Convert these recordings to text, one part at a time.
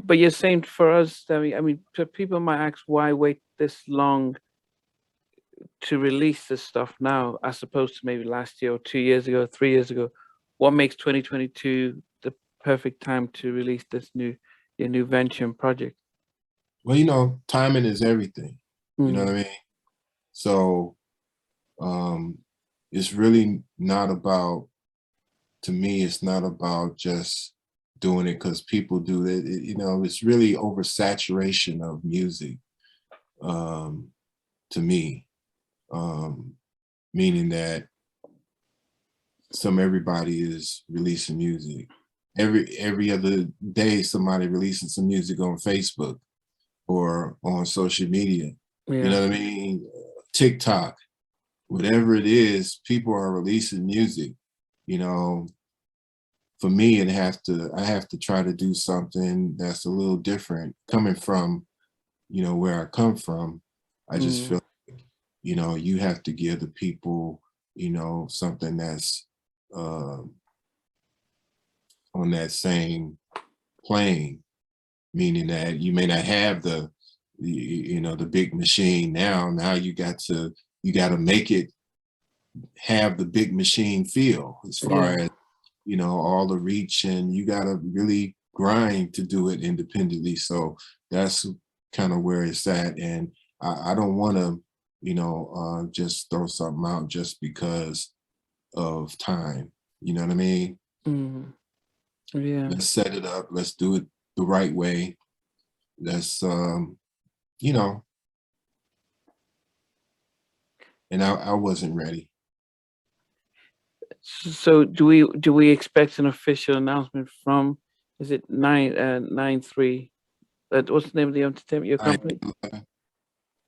But you're saying for us, I mean, people might ask why wait this long to release this stuff now, as opposed to maybe last year or 2 years ago, 3 years ago. What makes 2022 the perfect time to release this your new venture and project? Well, you know, timing is everything. You know what I Mm, mean? So um, it's really not about, to me, it's not about just doing it because people do it. You know, it's really oversaturation of music um, to me, um, meaning that everybody is releasing music. Every other day, somebody releasing some music on Facebook or on social media. You yeah. know what I mean? TikTok, whatever it is, people are releasing music. You know, for me, I have to try to do something that's a little different coming from, you know, where I come from. I just Mm, feel, you know, you have to give the people, you know, something that's um, on that same plane, meaning that you may not have you know, the big machine now. Now you got to make it have the big machine feel, as far yeah. as, you know, all the reach, and you got to really grind to do it independently. So that's kind of where it's at. And I don't want to, you know, just throw something out just because of time. You know what I mean? Mm, yeah. Let's set it up. Let's do it the right way. Let's, you know, and I wasn't ready. So do we expect an official announcement from? Is it 993? What's the name of the entertainment your I, company?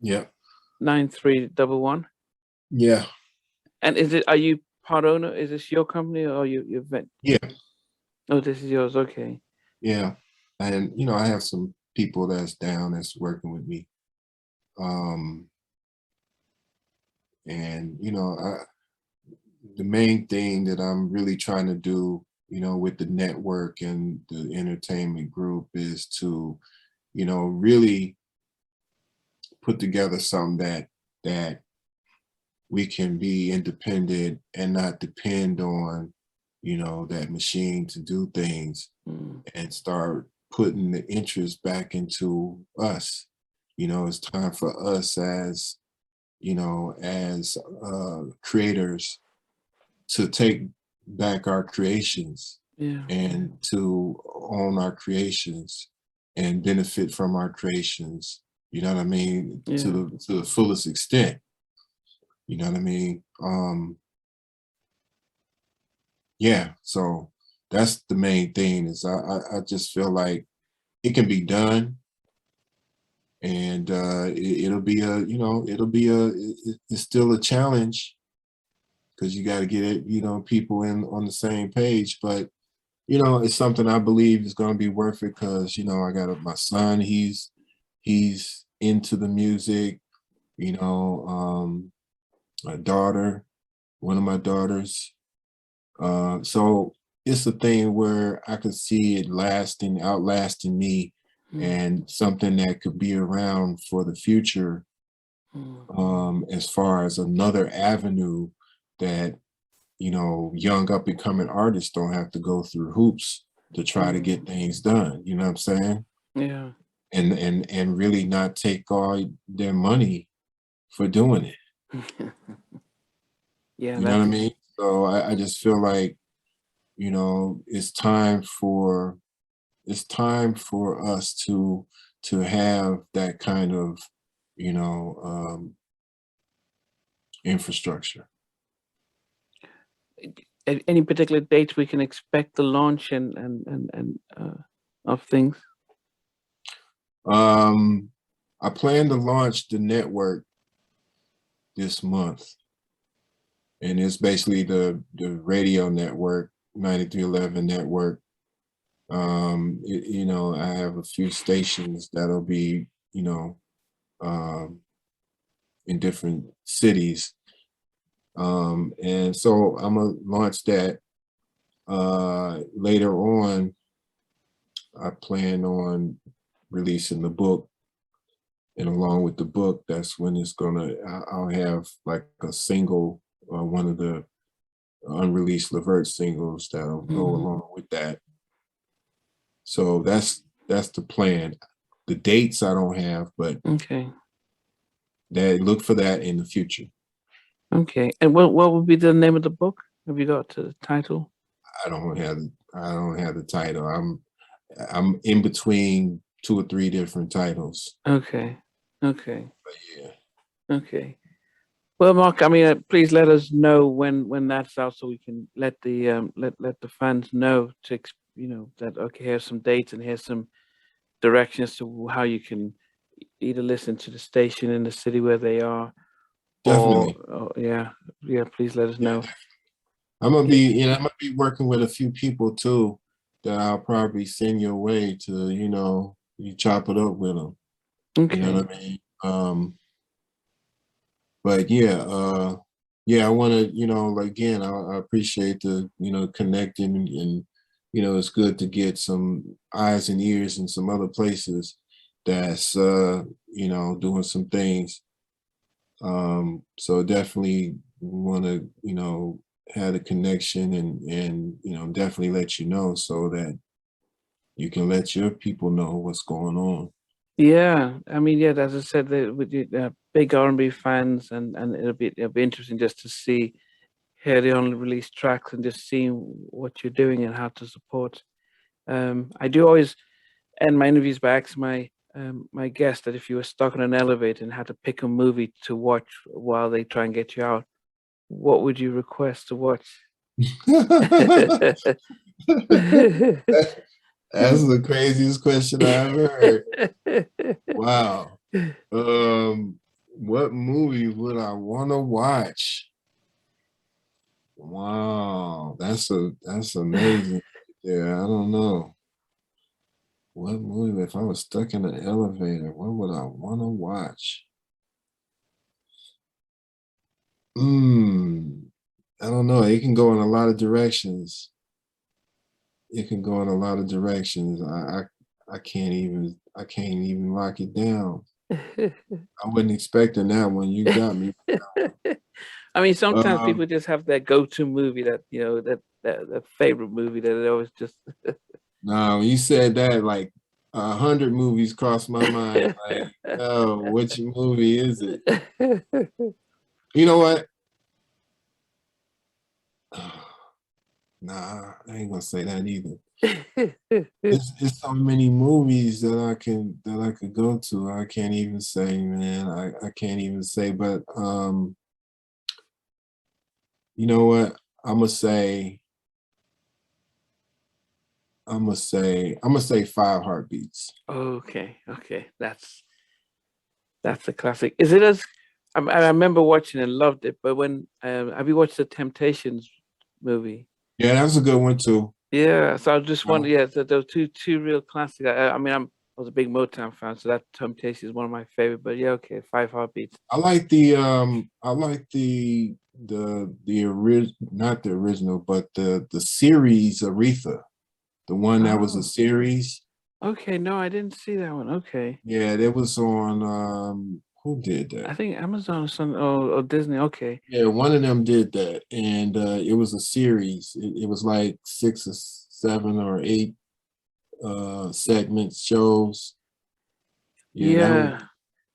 yeah, 9311. yeah, And are you part owner? Is this your company or your vent? yeah, Oh, this is yours. Okay. yeah. And, you know, I have some people that's down that's working with me. Um, and, you know, the main thing that I'm really trying to do, you know, with the network and the entertainment group is to, you know, really put together something that we can be independent and not depend on, you know, that machine to do things, Mm, and start putting the interest back into us. You know, it's time for us as, you know, as creators to take back our creations yeah. and to own our creations and benefit from our creations. You know what I mean? Yeah. To the fullest extent. You know what I mean? Yeah. So that's the main thing. Is I just feel like it can be done, and it'll be a, you know, it'll be it's still a challenge because you got to get it, you know, people in on the same page. But you know, it's something I believe is going to be worth it because, you know, I got my son. He's into the music. You know, my daughter, one of my daughters. So it's a thing where I could see it outlasting me, Mm, and something that could be around for the future, mm, as far as another avenue that, you know, young up and coming artists don't have to go through hoops to try to mm, get things done. You know what I'm saying? yeah. And really not take all their money for doing it. Yeah, You know what I that's mean? So I just feel like, you know, it's time for us to have that kind of, you know, infrastructure. any particular dates we can expect the launch and of things. Um, I plan to launch the network this month, and it's basically the radio network, 9311 network. You know, I have a few stations that'll be, you know, um, in different cities. And so I'm gonna launch that later on, I plan on releasing the book, and along with the book, that's when it's gonna. I'll have like a single, one of the unreleased Levert singles that'll go along with that. So that's the plan. The dates I don't have, but Okay. that look for that in the future. Okay. And what would be the name of the book? Have you got the title? I don't have the title. I'm in between 2 or 3 different titles. Okay. Okay. But yeah. Okay. Well, Mark, I mean, please let us know when that's out, so we can let the let the fans know to that okay, here's some dates and here's some directions to how you can either listen to the station in the city where they are, Definitely. or yeah, please let us Yeah, know. definitely. I'm gonna be, I'm gonna be working with a few people too that I'll probably send your way to, you chop it up with them. You know Okay. what I mean? But yeah, I want to, like, again, I appreciate the, connecting, and it's good to get some eyes and ears in some other places that's, doing some things. So definitely want to, have a connection, and definitely let you know so that you can let your people know what's going on. Yeah, I mean, yeah, as I said, with the big R&B fans, and it'll be interesting just to see hear the only released tracks and just seeing what you're doing and how to support. I do always end my interviews by asking my guest that if you were stuck in an elevator and had to pick a movie to watch while they try and get you out, what would you request to watch? That's the craziest question I ever heard. Wow. What movie would I want to watch? Wow, that's amazing. Yeah, I don't know. What movie, if I was stuck in an elevator, what would I want to watch? I don't know. It can go in a lot of directions. It can go in a lot of directions. I can't even lock it down. I wasn't expecting that one. You got me. I mean, sometimes Um, people just have their go-to movie that that favorite movie that they always just. no, when you said that, like 100 movies crossed my mind. Like, oh, which movie is it? You know what? Nah, I ain't gonna say that either. It's so many movies that I could go to. I can't even say, man. I can't even say, but you know what? I'm gonna say Five Heartbeats. Okay, okay, that's a classic. Is it as I remember watching and loved it, but when have you watched the Temptations movie? Yeah, that was a good one too. Yeah, so I just Uh, wonder, yeah, those two real classics. I mean, I was a big Motown fan, so that Temptation is one of my favorite. But yeah, okay, Five Heartbeats. I like not the original, but the series Aretha, the one that was a Oh, series. okay, no, I didn't see that one. Okay, Yeah, that was on who did I that? think Amazon or some or Disney. Okay, Yeah, one of them did that, and it was a series. It was like 6 or 7 or 8 segments, shows. Yeah, that was yeah,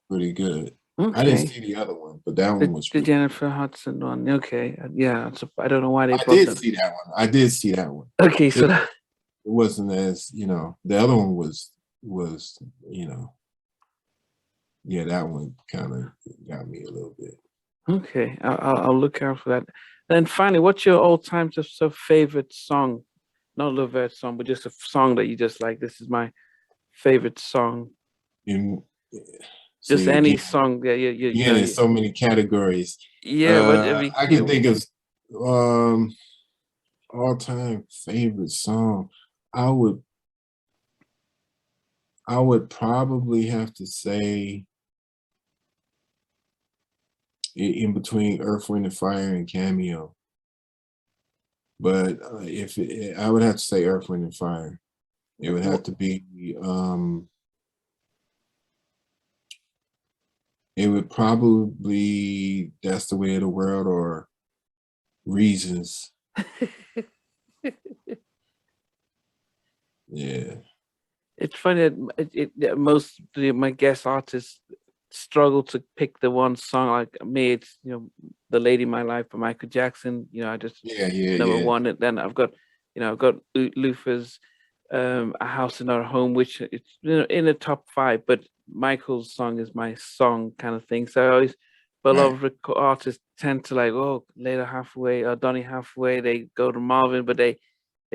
pretty good. I didn't okay. see the other one, but that one was The really. Jennifer Hudson one. Okay, yeah. I don't know why they I brought did that. see that one. I did see that one. Okay, It, so that, it wasn't as, the other one was, you know, yeah, that one kind of got me a little bit. okay, I'll look out for that. And finally, what's your all-time favorite song? Not Levert song, but just a song that you just like. This is my favorite song. And Just see, any again, song. Yeah, there's so many categories. yeah. Whatever. I can think of um all-time favorite song. I would I would probably have to say in between Earth, Wind and Fire and Cameo. But if I would have to say Earth, Wind and Fire. It would have to be, it would probably That's the Way of the World or Reasons. Yeah. It's funny that that most of my guest artists struggle to pick the one song. Like me, it's "The Lady in My Life" by Michael Jackson. I just Yeah, yeah, number yeah. one. And then I've got Luther's "A House in Our Home," which it's in the top five. But Michael's song is my song kind of thing. So I always, but a lot Right. of artists tend to like, oh, Later Halfway or Donny Halfway. They go to Marvin, but they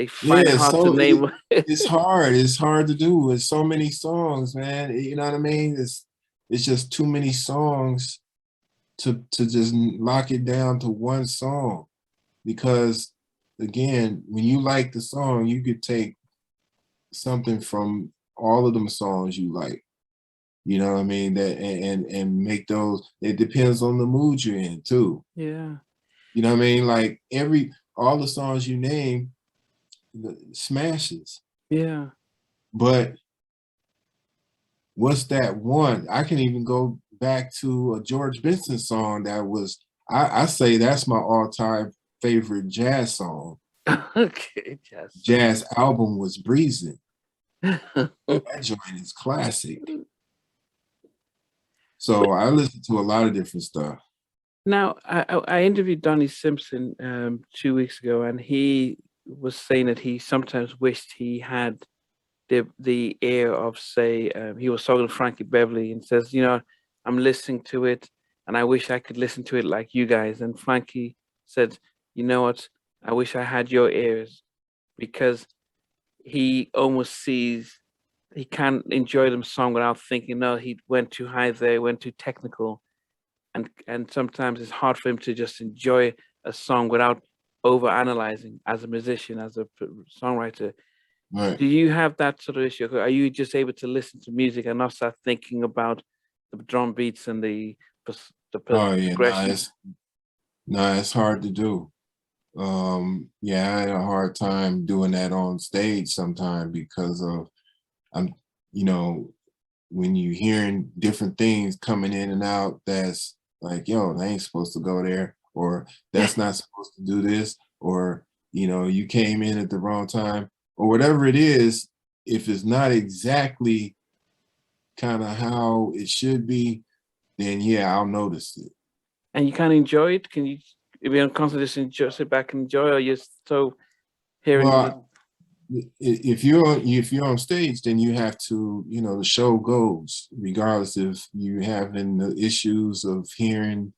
find it Yeah, hard to so name. it's hard. It's hard to do. It's so many songs, man. You know what I mean? It's just too many songs to just lock it down to one song. Because again, when you like the song, you could take something from all of them songs you like. You know what I mean? That and make those. It depends on the mood you're in too. Yeah, You know what I mean? Like all the songs you name, smashes. yeah. But what's that one? I can even go back to a George Benson song that was, I say that's my all-time favorite jazz song. Okay, yes. Jazz album was Breezing. That joint is classic. So I listen to a lot of different stuff. Now, I interviewed Donnie Simpson 2 weeks ago, and he was saying that he sometimes wished he had the ear of, say, he was talking to Frankie Beverly and says, I'm listening to it, and I wish I could listen to it like you guys. And Frankie said, you know what? I wish I had your ears, because he almost sees he can't enjoy the song without thinking, no, he went too high there, went too technical, and sometimes it's hard for him to just enjoy a song without over analyzing as a musician, as a songwriter. Right. Do you have that sort of issue? Are you just able to listen to music and not start thinking about the drum beats and the Oh yeah, progressions? it's hard to do. Yeah, I had a hard time doing that on stage sometime because of I'm, you know, when you hearing different things coming in and out, that's like, yo, they ain't supposed to go there, or that's not supposed to do this, or you came in at the wrong time, or whatever it is. If it's not exactly kind of how it should be, then yeah, I'll notice it. And you can't enjoy it? Can you, if you don't constantly just enjoy, sit back and enjoy, or you're so hearing the Well, if you're on stage, then you have to, the show goes regardless if you having the issues of hearing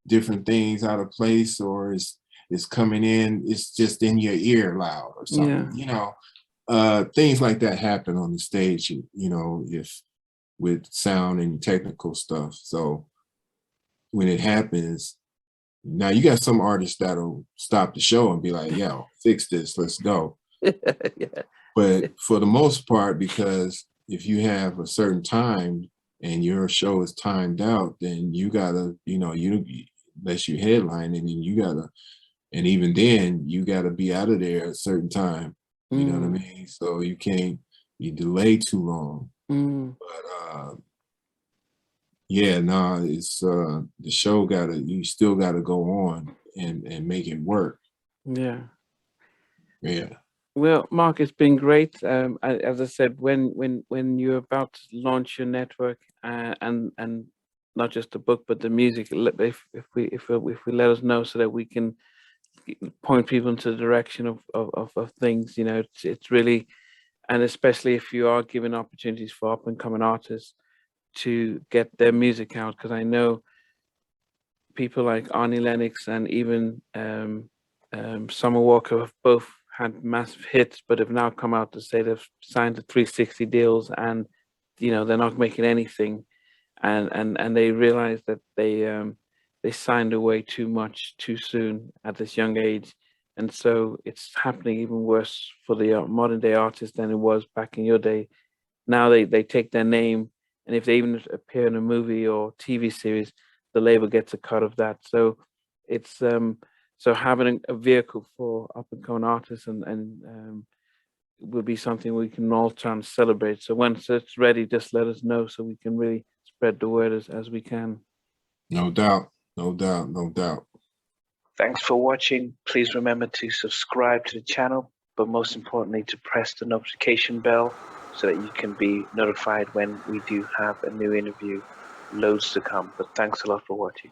different things out of place, or it's coming in, it's just in your ear loud or yeah. something. Things like that happen on the stage. If with sound and technical stuff. So when it happens, now you got some artists that'll stop the show and be like, yo, fix this, let's go. Yeah. But for the most part, because if you have a certain time and your show is timed out, then you gotta, unless you headline, and then you gotta, and even then you gotta be out of there at a certain time. You know what I Mm, mean? So you can't you delay too long. mm, But yeah, no, it's the show you still gotta go on and make it work. yeah. Yeah. Well, Mark, it's been great. As I said, when you're about to launch your network, and not just the book but the music, if we let us know so that we can point people into the direction of things. It's really, and especially if you are giving opportunities for up and coming artists to get their music out, because I know people like Arnie Lennox and even Summer Walker have both had massive hits, but have now come out to say they've signed the 360 deals, and they're not making anything, and they realize that they signed away too much too soon at this young age, and so it's happening even worse for the modern day artists than it was back in your day. Now they take their name, and if they even appear in a movie or TV series, the label gets a cut of that. So it's so having a vehicle for up and coming artists and will be something we can all try and celebrate. So once it's ready, just let us know so we can really spread the word as we can. No doubt, no doubt, no doubt. Thanks for watching. Please remember to subscribe to the channel, but most importantly, to press the notification bell so that you can be notified when we do have a new interview. Loads to come, but thanks a lot for watching.